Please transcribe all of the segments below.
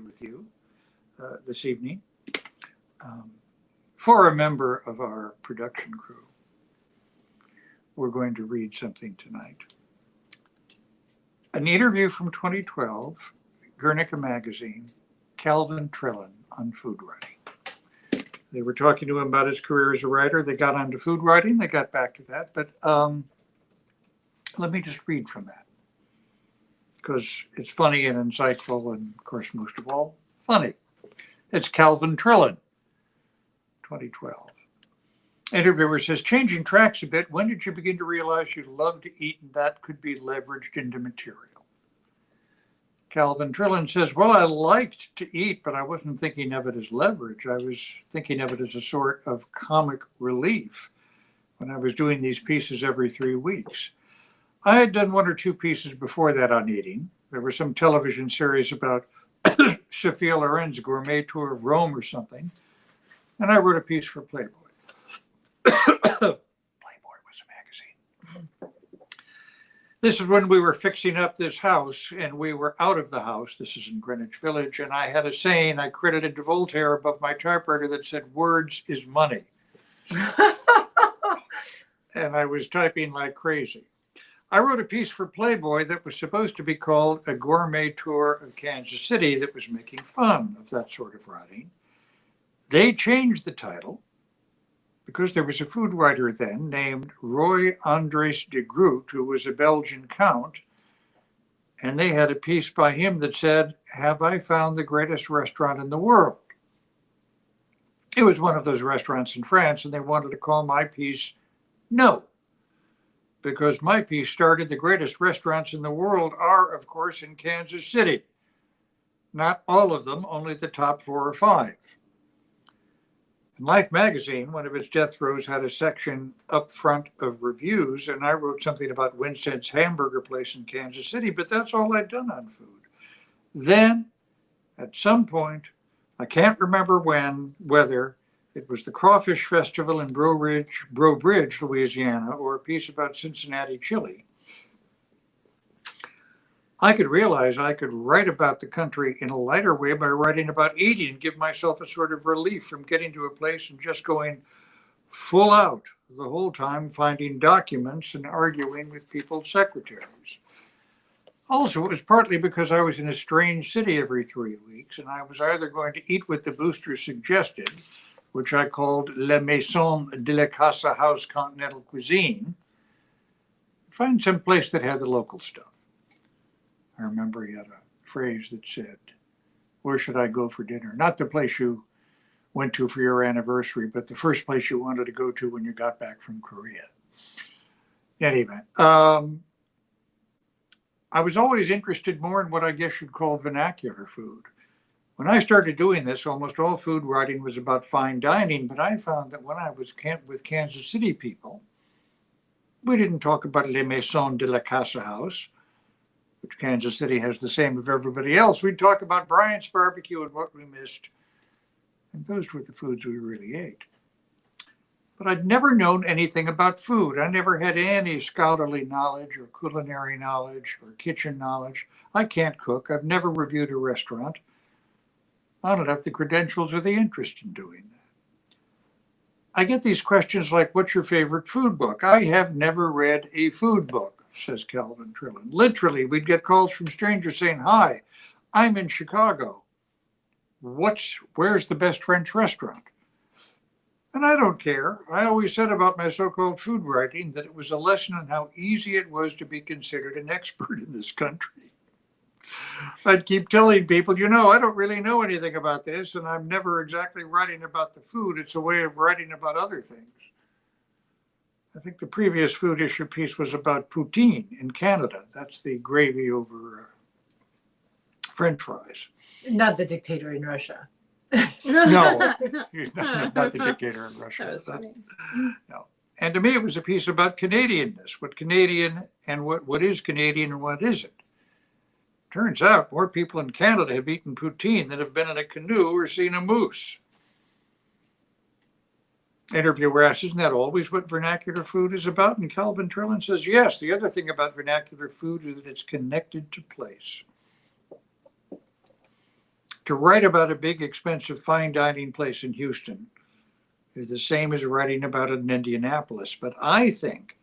with you this evening. For a member of our production crew, we're going to read something tonight. An interview from 2012, Guernica magazine, Calvin Trillin on food writing. They were talking to him about his career as a writer. They got onto food writing. They got back to that. But let me just read from that, because it's funny and insightful, and of course, most of all, funny. It's Calvin Trillin, 2012. Interviewer says, changing tracks a bit, when did you begin to realize you loved to eat and that could be leveraged into material? Calvin Trillin says, well, I liked to eat, but I wasn't thinking of it as leverage. I was thinking of it as a sort of comic relief when I was doing these pieces every 3 weeks. I had done 1 or 2 pieces before that on eating. There was some television series about Sophia Loren's gourmet tour of Rome or something, and I wrote a piece for Playboy. Playboy was a magazine. This is when we were fixing up this house, and we were out of the house. This is in Greenwich Village, and I had a saying I credited to Voltaire above my typewriter that said, words is money. And I was typing like crazy. I wrote a piece for Playboy that was supposed to be called A Gourmet Tour of Kansas City that was making fun of that sort of writing. They changed the title because there was a food writer then named Roy Andres de Groot, who was a Belgian count, and they had a piece by him that said, have I found the greatest restaurant in the world? It was one of those restaurants in France, and they wanted to call my piece No, because my piece started the greatest restaurants in the world are, of course, in Kansas City. Not all of them, only the top 4 or 5. And Life magazine, one of its death throes, had a section up front of reviews, and I wrote something about Winstead's hamburger place in Kansas City, but that's all I'd done on food. Then, at some point, I can't remember whether it was the Crawfish Festival in Breaux Bridge, Louisiana, or a piece about Cincinnati chili, I could realize I could write about the country in a lighter way by writing about eating and give myself a sort of relief from getting to a place and just going full out the whole time, finding documents and arguing with people's secretaries. Also, it was partly because I was in a strange city every 3 weeks, and I was either going to eat what the boosters suggested, which I called La Maison de la Casa House Continental Cuisine, find some place that had the local stuff. I remember he had a phrase that said, where should I go for dinner? Not the place you went to for your anniversary, but the first place you wanted to go to when you got back from Korea. Anyway, I was always interested more in what I guess you'd call vernacular food. When I started doing this, almost all food writing was about fine dining, but I found that when I was with Kansas City people, we didn't talk about Les Maisons de la Casa House, which Kansas City has the same of everybody else. We'd talk about Bryant's barbecue and what we missed, and those were the foods we really ate. But I'd never known anything about food. I never had any scholarly knowledge or culinary knowledge or kitchen knowledge. I can't cook. I've never reviewed a restaurant. I don't have the credentials or the interest in doing that. I get these questions like, what's your favorite food book? I have never read a food book, says Calvin Trillin. Literally, we'd get calls from strangers saying, hi, I'm in Chicago. Where's the best French restaurant? And I don't care. I always said about my so-called food writing that it was a lesson on how easy it was to be considered an expert in this country. I'd keep telling people, I don't really know anything about this, and I'm never exactly writing about the food. It's a way of writing about other things. I think the previous food issue piece was about poutine in Canada. That's the gravy over French fries. Not the dictator in Russia. No, not the dictator in Russia. That was funny. No. And to me, it was a piece about Canadianness, what Canadian and what is Canadian and what isn't. Turns out more people in Canada have eaten poutine than have been in a canoe or seen a moose. Interviewer asks, isn't that always what vernacular food is about? And Calvin Trillin says, yes. The other thing about vernacular food is that it's connected to place. To write about a big, expensive, fine dining place in Houston is the same as writing about it in Indianapolis. But I think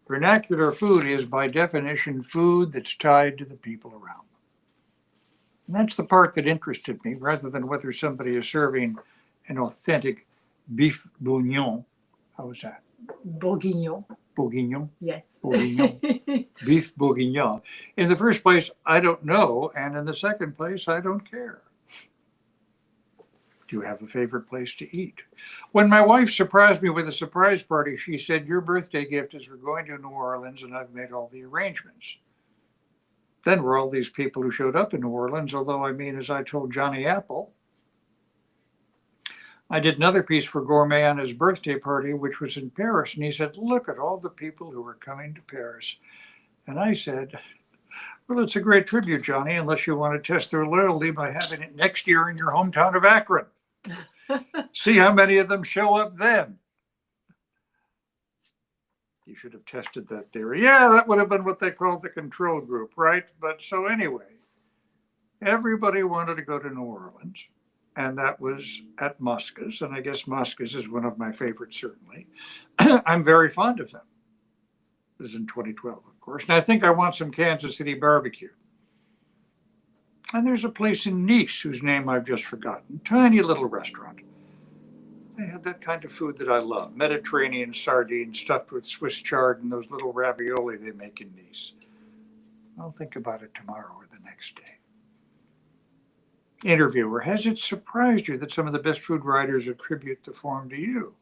vernacular food is, by definition, food that's tied to the people around them. And that's the part that interested me, rather than whether somebody is serving an authentic beef bourguignon. How was that? Bourguignon. Bourguignon? Yes. Bourguignon. Beef bourguignon. In the first place, I don't know. And in the second place, I don't care. Do you have a favorite place to eat? When my wife surprised me with a surprise party, she said, your birthday gift is we're going to New Orleans and I've made all the arrangements. Then were all these people who showed up in New Orleans, although I mean, as I told Johnny Apple, I did another piece for Gourmet on his birthday party, which was in Paris. And he said, look at all the people who are coming to Paris. And I said, well, it's a great tribute, Johnny, unless you want to test their loyalty by having it next year in your hometown of Akron. See how many of them show up then. You should have tested that theory. Yeah, that would have been what they called the control group, right? But so anyway, everybody wanted to go to New Orleans, and that was at Mosca's. And I guess Mosca's is one of my favorites, certainly. I'm very fond of them. This is in 2012, of course. And I think I want some Kansas City barbecue. And there's a place in Nice whose name I've just forgotten. Tiny little restaurant. They had that kind of food that I love. Mediterranean sardines stuffed with Swiss chard and those little ravioli they make in Nice. I'll think about it tomorrow or the next day. Interviewer, has it surprised you that some of the best food writers attribute the form to you?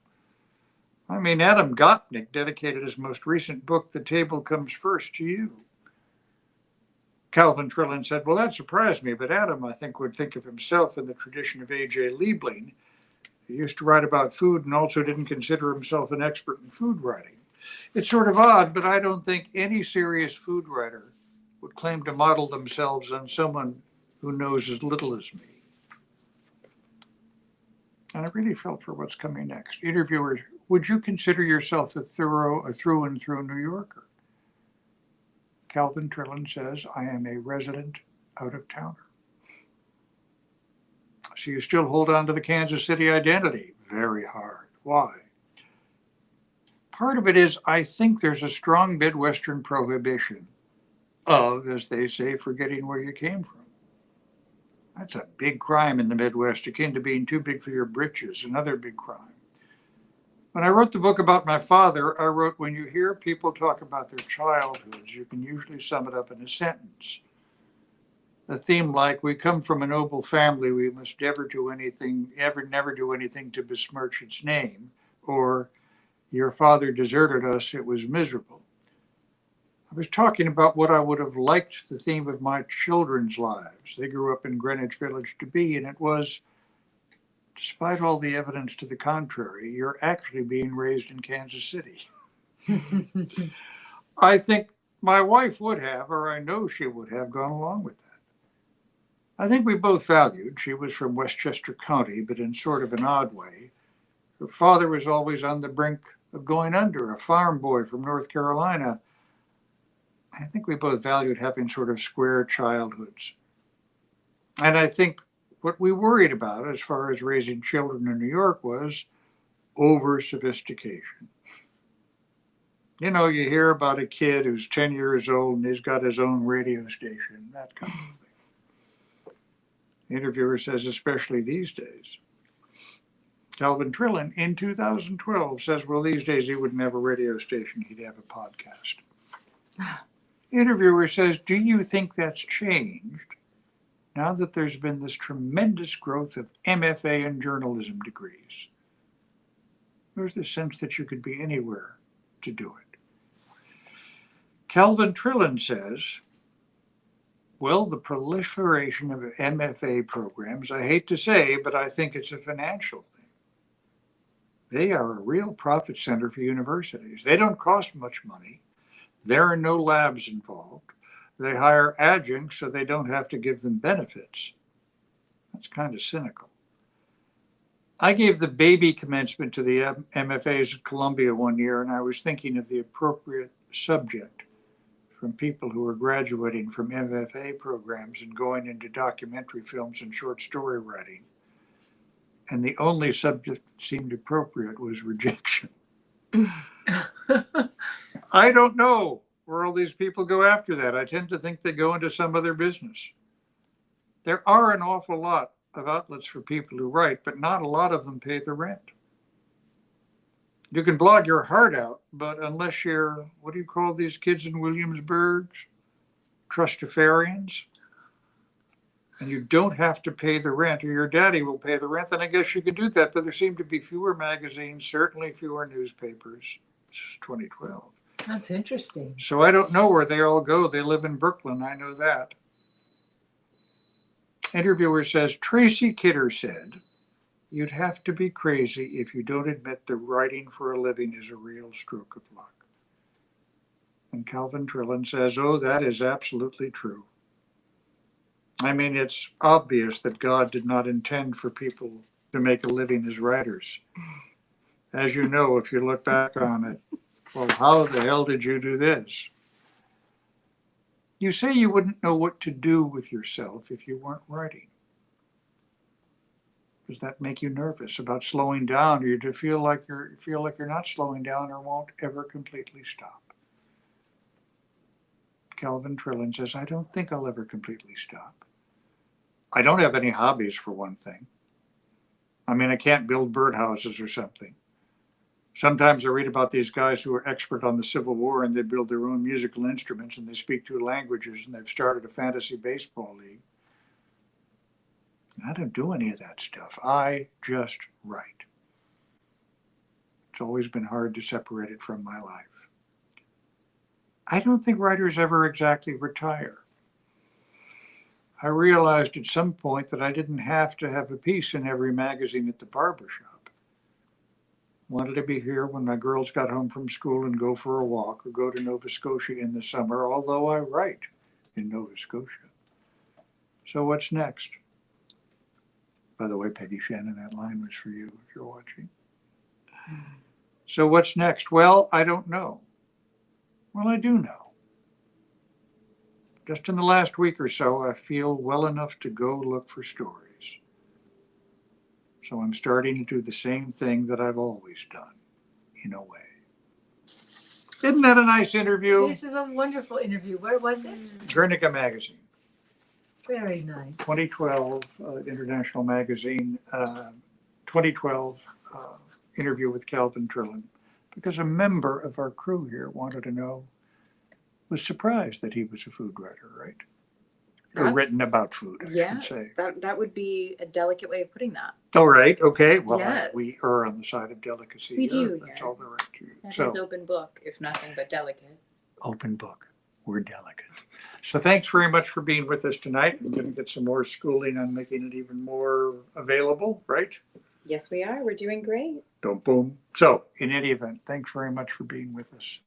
I mean, Adam Gopnik dedicated his most recent book, The Table Comes First, to you. Calvin Trillin said, well, that surprised me, but Adam, I think, would think of himself in the tradition of A.J. Liebling. He used to write about food and also didn't consider himself an expert in food writing. It's sort of odd, but I don't think any serious food writer would claim to model themselves on someone who knows as little as me. And I really felt for what's coming next. Interviewer, would you consider yourself a through and through New Yorker? Calvin Trillin says, I am a resident out-of-towner. So you still hold on to the Kansas City identity? Very hard. Why? Part of it is I think there's a strong Midwestern prohibition of, as they say, forgetting where you came from. That's a big crime in the Midwest, akin to being too big for your britches, another big crime. When I wrote the book about my father, I wrote, when you hear people talk about their childhoods, you can usually sum it up in a sentence. A theme like, we come from a noble family, we must never do anything to besmirch its name, or your father deserted us, it was miserable. I was talking about what I would have liked the theme of my children's lives. They grew up in Greenwich Village to be, and it was, despite all the evidence to the contrary, you're actually being raised in Kansas City. I think my wife would have, or I know she would have, gone along with that. I think we both valued, she was from Westchester County, but in sort of an odd way. Her father was always on the brink of going under, a farm boy from North Carolina. I think we both valued having sort of square childhoods. And I think what we worried about as far as raising children in New York was over-sophistication. You know, you hear about a kid who's 10 years old and he's got his own radio station, that kind of thing. The interviewer says, especially these days. Calvin Trillin in 2012 says, well, these days he wouldn't have a radio station, he'd have a podcast. Interviewer says, do you think that's changed now that there's been this tremendous growth of MFA and journalism degrees? There's the sense that you could be anywhere to do it. Calvin Trillin says, well, the proliferation of MFA programs, I hate to say, but I think it's a financial thing. They are a real profit center for universities. They don't cost much money. There are no labs involved. They hire adjuncts so they don't have to give them benefits. That's kind of cynical. I gave the baby commencement to the MFAs at Columbia one year, and I was thinking of the appropriate subject from people who are graduating from MFA programs and going into documentary films and short story writing. And the only subject that seemed appropriate was rejection. I don't know where all these people go after that. I tend to think they go into some other business. There are an awful lot of outlets for people who write, but not a lot of them pay the rent. You can blog your heart out, but unless you're, what do you call these kids in Williamsburg? Trustafarians? And you don't have to pay the rent, or your daddy will pay the rent, then I guess you could do that. But there seem to be fewer magazines, certainly fewer newspapers. This is 2012. That's interesting. So I don't know where they all go. They live in Brooklyn, I know that. Interviewer says, Tracy Kidder said, you'd have to be crazy if you don't admit that writing for a living is a real stroke of luck. And Calvin Trillin says, oh, that is absolutely true. I mean, it's obvious that God did not intend for people to make a living as writers. As you know, if you look back on it, well, how the hell did you do this? You say you wouldn't know what to do with yourself if you weren't writing. Does that make you nervous about slowing down, or you do feel like you're not slowing down or won't ever completely stop? Calvin Trillin says, I don't think I'll ever completely stop. I don't have any hobbies, for one thing. I mean, I can't build birdhouses or something. Sometimes I read about these guys who are expert on the Civil War, and they build their own musical instruments, and they speak 2 languages, and they've started a fantasy baseball league. I don't do any of that stuff. I just write. It's always been hard to separate it from my life. I don't think writers ever exactly retire. I realized at some point that I didn't have to have a piece in every magazine at the barbershop. Wanted to be here when my girls got home from school and go for a walk or go to Nova Scotia in the summer, although I write in Nova Scotia. So what's next? By the way, Peggy Shannon, that line was for you if you're watching. So what's next? Well, I don't know. Well, I do know. Just in the last week or so, I feel well enough to go look for stories. So I'm starting to do the same thing that I've always done, in a way. Isn't that a nice interview? This is a wonderful interview. Where was it? Guernica Magazine. Very nice. 2012 International Magazine, 2012 interview with Calvin Trillin, because a member of our crew here wanted to know, was surprised that he was a food writer, right? Or written about food, I should say. That would be a delicate way of putting that. All right, okay. Well, Yes. we err on the side of delicacy. We do That's here. all the right to you. That So, is open book, if nothing but delicate. open book. We're delicate. So thanks very much for being with us tonight. We're going to get some more schooling on making it even more available, right? Yes, we are. We're doing great. Don't boom. So, in any event, thanks very much for being with us.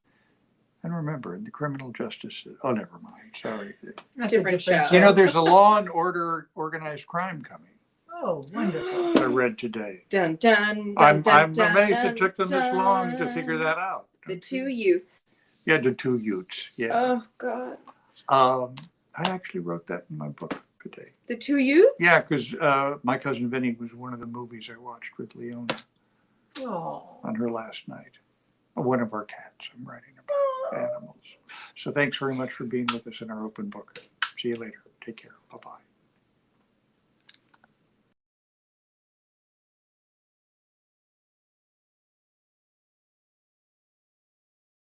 And remember, in the criminal justice, oh, never mind. Sorry. That's Different show. You know, there's a Law and Order organized crime coming. Oh, wonderful. I read today. Dun, dun, dun, I'm dun, dun, amazed dun, it took them this long to dun. figure that out. The 2 youths. Yeah, the 2 Utes. Yeah. Oh, God. I actually wrote that in my book today. The 2 youths? Yeah, because My Cousin Vinny was one of the movies I watched with Leona Oh. on her last night. One of our cats I'm writing about, animals. So thanks very much for being with us in our open book. See you later. Take care. Bye-bye.